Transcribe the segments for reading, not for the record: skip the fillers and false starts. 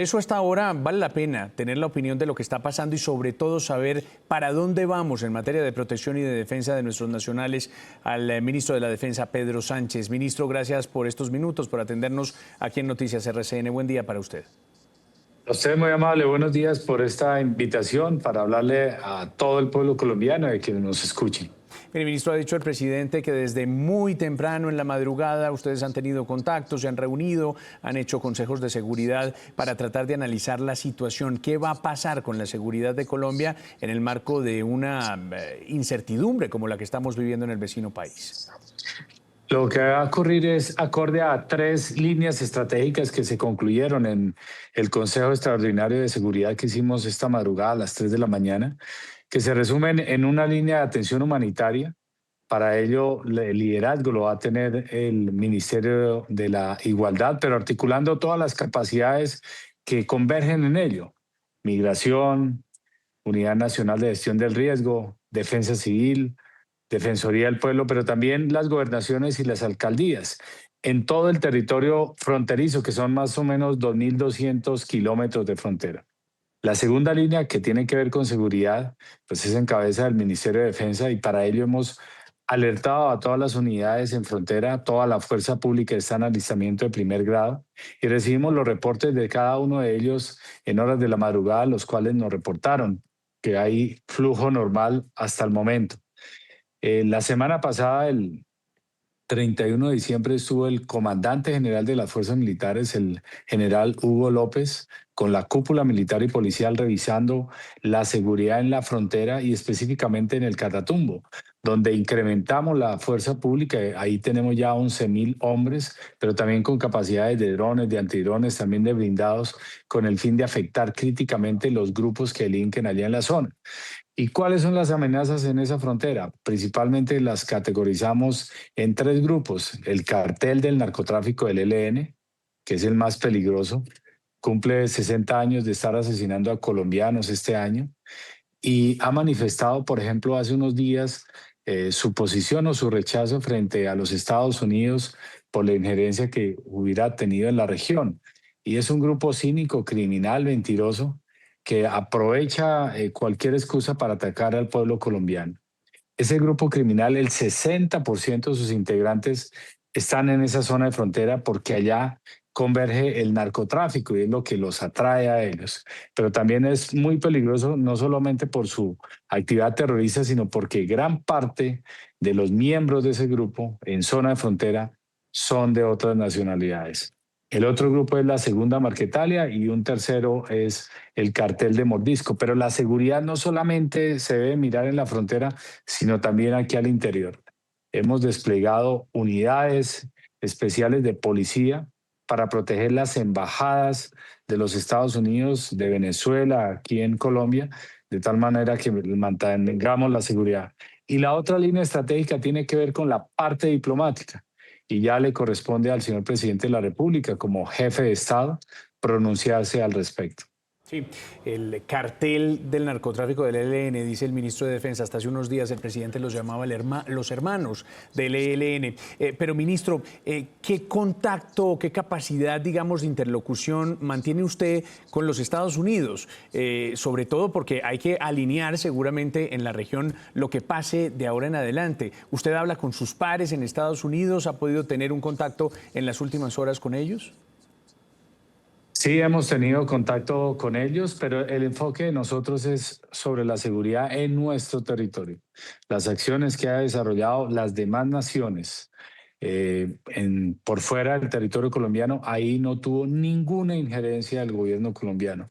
Eso hasta ahora vale la pena tener la opinión de lo que está pasando y sobre todo saber para dónde vamos en materia de protección y de defensa de nuestros nacionales al ministro de la Defensa, Pedro Sánchez. Ministro, gracias por estos minutos, por atendernos aquí en Noticias RCN. Buen día para usted. A usted muy amable, buenos días por esta invitación para hablarle a todo el pueblo colombiano y a quienes nos escuchen. El ministro ha dicho el presidente que desde muy temprano en la madrugada ustedes han tenido contactos, se han reunido, han hecho consejos de seguridad para tratar de analizar la situación. ¿Qué va a pasar con la seguridad de Colombia en el marco de una incertidumbre como la que estamos viviendo en el vecino país? Lo que va a ocurrir es acorde a 3 líneas estratégicas que se concluyeron en el Consejo Extraordinario de Seguridad que hicimos esta madrugada a las 3 de la mañana, que se resumen en una línea de atención humanitaria. Para ello, el liderazgo lo va a tener el Ministerio de la Igualdad, pero articulando todas las capacidades que convergen en ello: migración, Unidad Nacional de Gestión del Riesgo, Defensa Civil, Defensoría del Pueblo, pero también las gobernaciones y las alcaldías en todo el territorio fronterizo, que son más o menos 2.200 kilómetros de frontera. La segunda línea, que tiene que ver con seguridad, pues es en cabeza del Ministerio de Defensa, y para ello hemos alertado a todas las unidades en frontera, toda la fuerza pública está en alistamiento de primer grado, y recibimos los reportes de cada uno de ellos en horas de la madrugada, los cuales nos reportaron que hay flujo normal hasta el momento. La semana pasada, el 31 de diciembre, estuvo el comandante general de las fuerzas militares, el general Hugo López, con la cúpula militar y policial revisando la seguridad en la frontera y específicamente en el Catatumbo, donde incrementamos la fuerza pública. Ahí tenemos ya 11.000 hombres, pero también con capacidades de drones, de antidrones, también de blindados, con el fin de afectar críticamente los grupos que delinquen allá en la zona. ¿Y cuáles son las amenazas en esa frontera? Principalmente las categorizamos en 3 grupos: el cartel del narcotráfico del ELN, que es el más peligroso, cumple 60 años de estar asesinando a colombianos este año y ha manifestado, por ejemplo, hace unos días su posición o su rechazo frente a los Estados Unidos por la injerencia que hubiera tenido en la región. Y es un grupo cínico, criminal, mentiroso, que aprovecha cualquier excusa para atacar al pueblo colombiano. Ese grupo criminal, el 60% de sus integrantes están en esa zona de frontera porque allá converge el narcotráfico y es lo que los atrae a ellos. Pero también es muy peligroso, no solamente por su actividad terrorista, sino porque gran parte de los miembros de ese grupo en zona de frontera son de otras nacionalidades. El otro grupo es la Segunda Marquetalia y un tercero es el cartel de Mordisco. Pero la seguridad no solamente se debe mirar en la frontera, sino también aquí al interior. Hemos desplegado unidades especiales de policía para proteger las embajadas de los Estados Unidos, de Venezuela, aquí en Colombia, de tal manera que mantengamos la seguridad. Y la otra línea estratégica tiene que ver con la parte diplomática, y ya le corresponde al señor presidente de la República, como jefe de Estado, pronunciarse al respecto. Sí, el cartel del narcotráfico del ELN, dice el ministro de Defensa. Hasta hace unos días el presidente los llamaba los hermanos del ELN. Pero, ministro, ¿qué contacto, qué capacidad, digamos, de interlocución mantiene usted con los Estados Unidos? Sobre todo porque hay que alinear seguramente en la región lo que pase de ahora en adelante. ¿Usted habla con sus pares en Estados Unidos? ¿Ha podido tener un contacto en las últimas horas con ellos? Sí, hemos tenido contacto con ellos, pero el enfoque de nosotros es sobre la seguridad en nuestro territorio. Las acciones que ha desarrollado las demás naciones por fuera del territorio colombiano, ahí no tuvo ninguna injerencia del gobierno colombiano,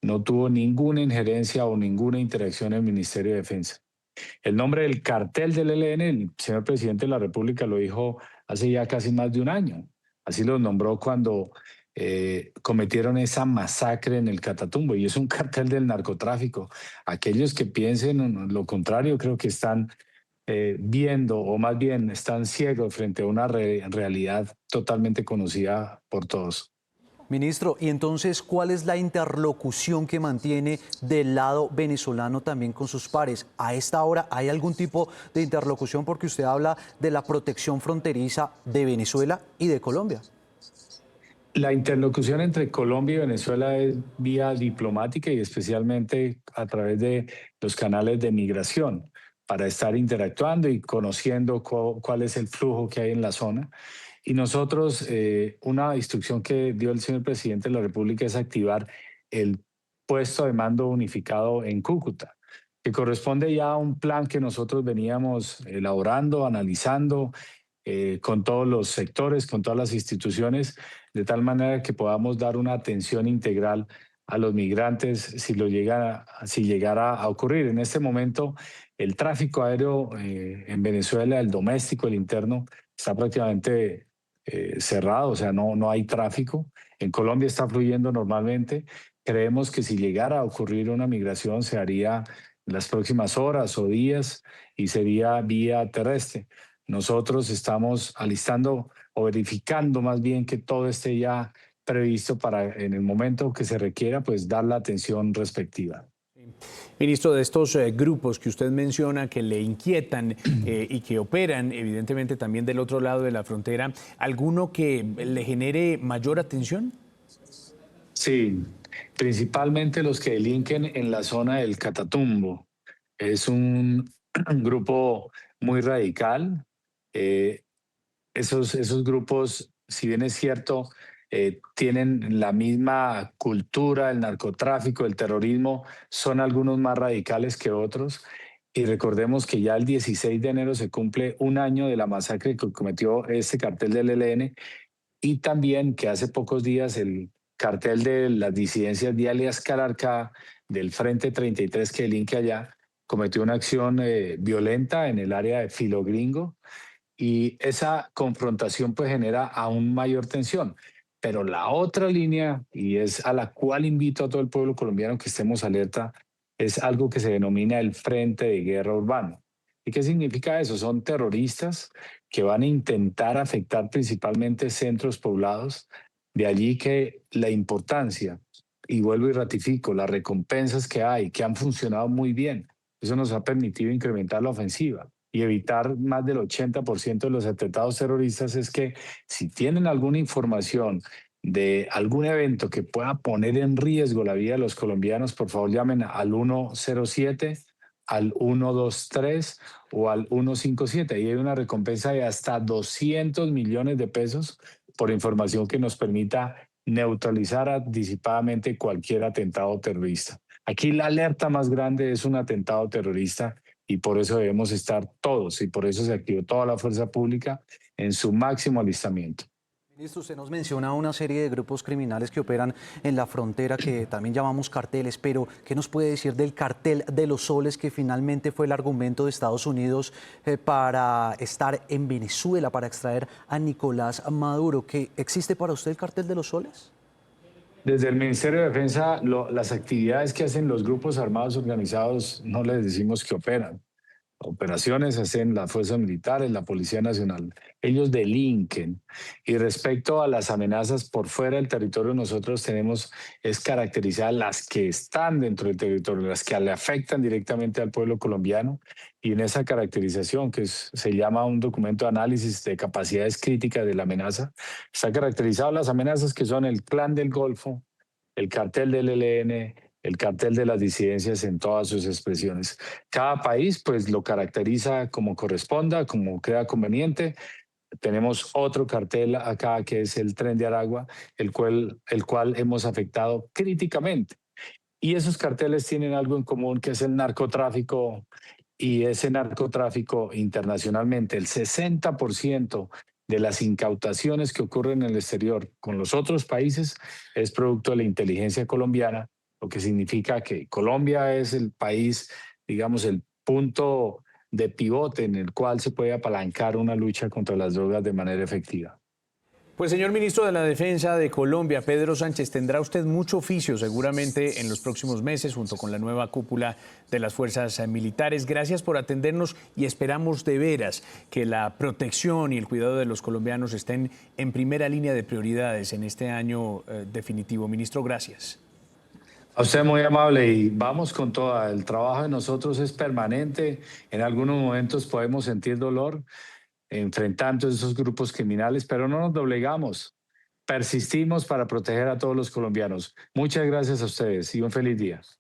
no tuvo ninguna injerencia o ninguna interacción el Ministerio de Defensa. El nombre del cartel del ELN, el señor presidente de la República lo dijo hace ya casi más de un año. Así lo nombró cuando cometieron esa masacre en el Catatumbo, y es un cartel del narcotráfico. Aquellos que piensen en lo contrario creo que están viendo, o más bien están ciegos frente a una realidad totalmente conocida por todos. Ministro, y entonces, ¿cuál es la interlocución que mantiene del lado venezolano también con sus pares? A esta hora, ¿hay algún tipo de interlocución? Porque usted habla de la protección fronteriza de Venezuela y de Colombia. La interlocución entre Colombia y Venezuela es vía diplomática y especialmente a través de los canales de migración para estar interactuando y conociendo cuál es el flujo que hay en la zona. Y nosotros, una instrucción que dio el señor presidente de la República es activar el puesto de mando unificado en Cúcuta, que corresponde ya a un plan que nosotros veníamos elaborando, analizando con todos los sectores, con todas las instituciones, de tal manera que podamos dar una atención integral a los migrantes si llegara a ocurrir. En este momento, el tráfico aéreo en Venezuela, el doméstico, el interno, está prácticamente cerrado, o sea, no hay tráfico. En Colombia está fluyendo normalmente. Creemos que si llegara a ocurrir una migración se haría en las próximas horas o días y sería vía terrestre. Nosotros estamos alistando o verificando más bien que todo esté ya previsto para en el momento que se requiera, pues dar la atención respectiva. Ministro, de estos grupos que usted menciona que le inquietan y que operan, evidentemente también del otro lado de la frontera, ¿alguno que le genere mayor atención? Sí, principalmente los que delinquen en la zona del Catatumbo. Es un grupo muy radical. Eh, esos grupos, si bien es cierto, tienen la misma cultura, el narcotráfico, el terrorismo, son algunos más radicales que otros. Y recordemos que ya el 16 de enero se cumple un año de la masacre que cometió este cartel del ELN y también que hace pocos días el cartel de las disidencias de alias Calarcá del Frente 33 que delinque allá cometió una acción violenta en el área de Filogringo y esa confrontación pues genera aún mayor tensión. Pero la otra línea, y es a la cual invito a todo el pueblo colombiano que estemos alerta, es algo que se denomina el Frente de Guerra Urbano. ¿Y qué significa eso? Son terroristas que van a intentar afectar principalmente centros poblados. De allí que la importancia, y vuelvo y ratifico, las recompensas que hay, que han funcionado muy bien. Eso nos ha permitido incrementar la ofensiva y evitar más del 80% de los atentados terroristas. Es que si tienen alguna información de algún evento que pueda poner en riesgo la vida de los colombianos, por favor llamen al 107, al 123 o al 157. Ahí hay una recompensa de hasta 200 millones de pesos por información que nos permita neutralizar anticipadamente cualquier atentado terrorista. Aquí la alerta más grande es un atentado terrorista y por eso debemos estar todos y por eso se activó toda la fuerza pública en su máximo alistamiento. Ministro, usted nos menciona una serie de grupos criminales que operan en la frontera que también llamamos carteles, pero ¿qué nos puede decir del cartel de los soles que finalmente fue el argumento de Estados Unidos para estar en Venezuela, para extraer a Nicolás Maduro? ¿Qué existe para usted el cartel de los soles? Desde el Ministerio de Defensa, las actividades que hacen los grupos armados organizados no les decimos que operan. Operaciones hacen las fuerzas militares, la Policía Nacional. Ellos delinquen. Y respecto a las amenazas por fuera del territorio, nosotros tenemos es caracterizar las que están dentro del territorio, las que le afectan directamente al pueblo colombiano. Y en esa caracterización, se llama un documento de análisis de capacidades críticas de la amenaza, está caracterizado las amenazas que son el Clan del Golfo, el cartel del ELN, el cartel de las disidencias en todas sus expresiones. Cada país pues lo caracteriza como corresponda, como crea conveniente. Tenemos otro cartel acá que es el Tren de Aragua, el cual hemos afectado críticamente. Y esos carteles tienen algo en común que es el narcotráfico y ese narcotráfico internacionalmente, el 60% de las incautaciones que ocurren en el exterior con los otros países es producto de la inteligencia colombiana, lo que significa que Colombia es el país, digamos, el punto de pivote en el cual se puede apalancar una lucha contra las drogas de manera efectiva. Pues señor ministro de la Defensa de Colombia, Pedro Sánchez, tendrá usted mucho oficio seguramente en los próximos meses junto con la nueva cúpula de las fuerzas militares. Gracias por atendernos y esperamos de veras que la protección y el cuidado de los colombianos estén en primera línea de prioridades en este año definitivo. Ministro, gracias. A usted muy amable y vamos con toda. El trabajo de nosotros es permanente. En algunos momentos podemos sentir dolor enfrentando esos grupos criminales, pero no nos doblegamos. persistimos para proteger a todos los colombianos. Muchas gracias a ustedes y un feliz día.